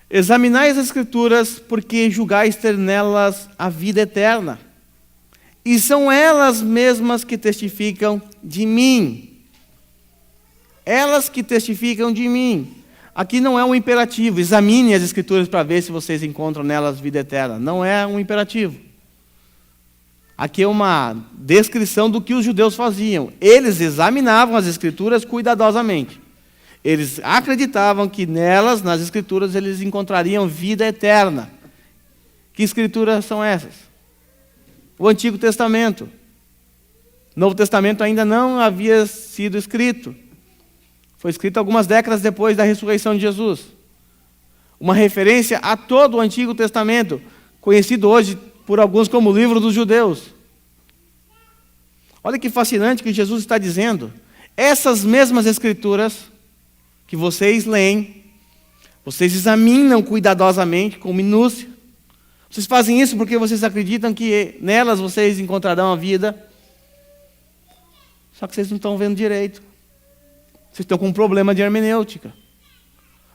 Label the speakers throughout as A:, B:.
A: Examinai as Escrituras, porque julgais ter nelas a vida eterna. E são elas mesmas que testificam de mim. Elas que testificam de mim. Aqui não é um imperativo. Examine as Escrituras para ver se vocês encontram nelas vida eterna. Não é um imperativo. Aqui é uma descrição do que os judeus faziam. Eles examinavam as Escrituras cuidadosamente. Eles acreditavam que nelas, nas Escrituras, eles encontrariam vida eterna. Que Escrituras são essas? O Antigo Testamento. O Novo Testamento ainda não havia sido escrito. Foi escrito algumas décadas depois da ressurreição de Jesus. Uma referência a todo o Antigo Testamento, conhecido hoje por alguns como o livro dos judeus. Olha que fascinante que Jesus está dizendo. Essas mesmas Escrituras que vocês leem, vocês examinam cuidadosamente, com minúcia. Vocês fazem isso porque vocês acreditam que nelas vocês encontrarão a vida. Só que vocês não estão vendo direito. Vocês estão com um problema de hermenêutica.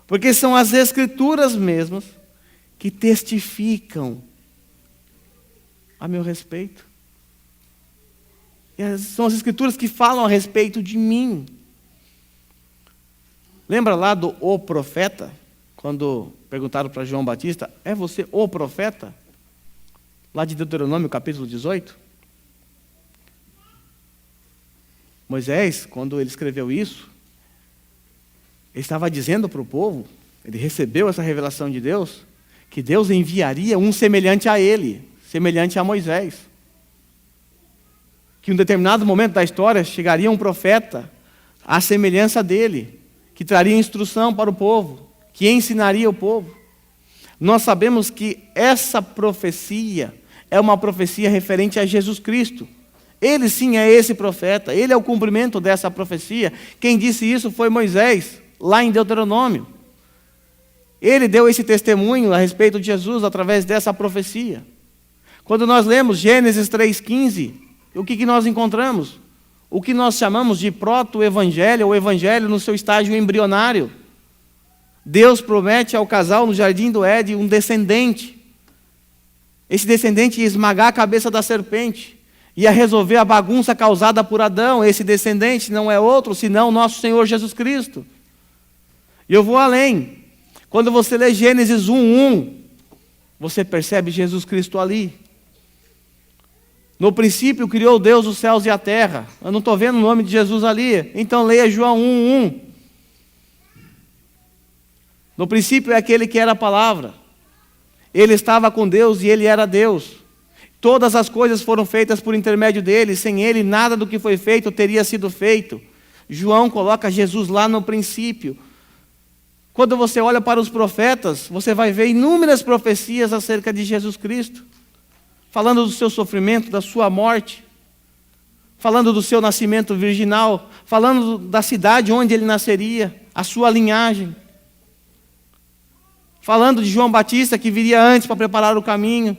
A: Porque são as Escrituras mesmas que testificam a meu respeito. E são as Escrituras que falam a respeito de mim. Lembra lá do O Profeta? Quando perguntaram para João Batista, é você o profeta? Lá de Deuteronômio, capítulo 18. Moisés, quando ele escreveu isso, ele estava dizendo para o povo, ele recebeu essa revelação de Deus, que Deus enviaria um semelhante a ele, semelhante a Moisés. Que em um determinado momento da história chegaria um profeta à semelhança dele, que traria instrução para o povo, que ensinaria o povo. Nós sabemos que essa profecia é uma profecia referente a Jesus Cristo. Ele sim é esse profeta, ele é o cumprimento dessa profecia. Quem disse isso foi Moisés, lá em Deuteronômio. Ele deu esse testemunho a respeito de Jesus através dessa profecia. Quando nós lemos Gênesis 3,15, o que nós encontramos? O que nós chamamos de proto-evangelho, ou evangelho no seu estágio embrionário. Deus promete ao casal no jardim do Éden um descendente. Esse descendente ia esmagar a cabeça da serpente, ia resolver a bagunça causada por Adão. Esse descendente não é outro senão o nosso Senhor Jesus Cristo. E eu vou além. Quando você lê Gênesis 1:1, você percebe Jesus Cristo ali. No princípio criou Deus os céus e a terra. Eu não estou vendo o nome de Jesus ali. Então leia João 1:1. No princípio é aquele que era a palavra. Ele estava com Deus e ele era Deus. Todas as coisas foram feitas por intermédio dele. Sem ele nada do que foi feito teria sido feito. João coloca Jesus lá no princípio. Quando você olha para os profetas, você vai ver inúmeras profecias acerca de Jesus Cristo. Falando do seu sofrimento, da sua morte, falando do seu nascimento virginal, falando da cidade onde ele nasceria, a sua linhagem, falando de João Batista que viria antes para preparar o caminho.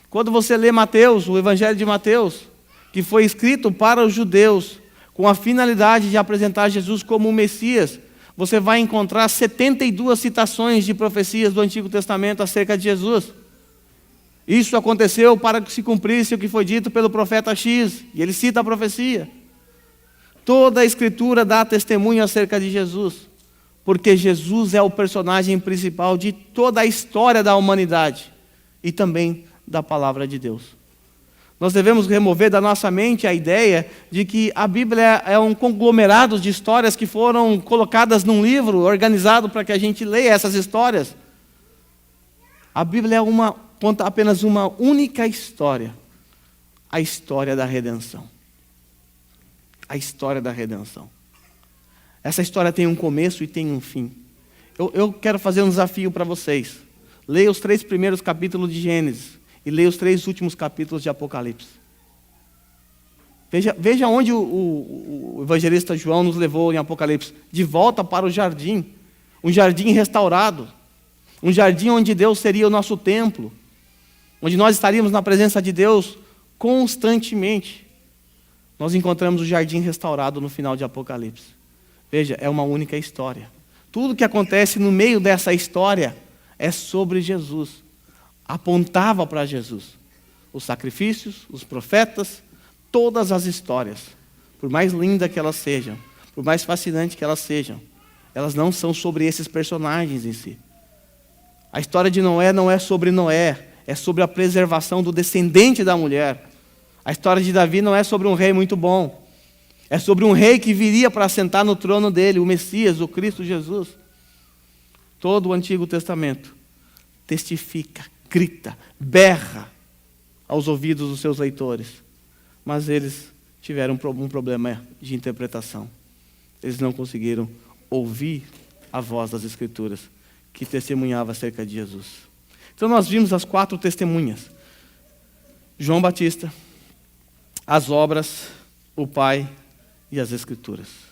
A: Quando você lê Mateus, o Evangelho de Mateus, que foi escrito para os judeus, com a finalidade de apresentar Jesus como o Messias, você vai encontrar 72 citações de profecias do Antigo Testamento acerca de Jesus. Isso aconteceu para que se cumprisse o que foi dito pelo profeta X, e ele cita a profecia. Toda a Escritura dá testemunho acerca de Jesus, porque Jesus é o personagem principal de toda a história da humanidade e também da palavra de Deus. Nós devemos remover da nossa mente a ideia de que a Bíblia é um conglomerado de histórias que foram colocadas num livro organizado para que a gente leia essas histórias. A Bíblia conta apenas uma única história, a história da redenção. A história da redenção. Essa história tem um começo e tem um fim. Eu quero fazer um desafio para vocês. Leia os 3 primeiros capítulos de Gênesis e leia os 3 últimos capítulos de Apocalipse. Veja onde o evangelista João nos levou em Apocalipse. De volta para o jardim. Um jardim restaurado. Um jardim onde Deus seria o nosso templo. Onde nós estaríamos na presença de Deus constantemente. Nós encontramos o jardim restaurado no final de Apocalipse. Veja, é uma única história. Tudo que acontece no meio dessa história é sobre Jesus. Apontava para Jesus. Os sacrifícios, os profetas, todas as histórias, por mais lindas que elas sejam, por mais fascinantes que elas sejam, elas não são sobre esses personagens em si. A história de Noé não é sobre Noé, é sobre a preservação do descendente da mulher. A história de Davi não é sobre um rei muito bom, é sobre um rei que viria para assentar no trono dele, o Messias, o Cristo Jesus. Todo o Antigo Testamento testifica, grita, berra aos ouvidos dos seus leitores. Mas eles tiveram um problema de interpretação. Eles não conseguiram ouvir a voz das Escrituras, que testemunhava acerca de Jesus. Então nós vimos as 4 testemunhas. João Batista, as obras, o Pai e as Escrituras.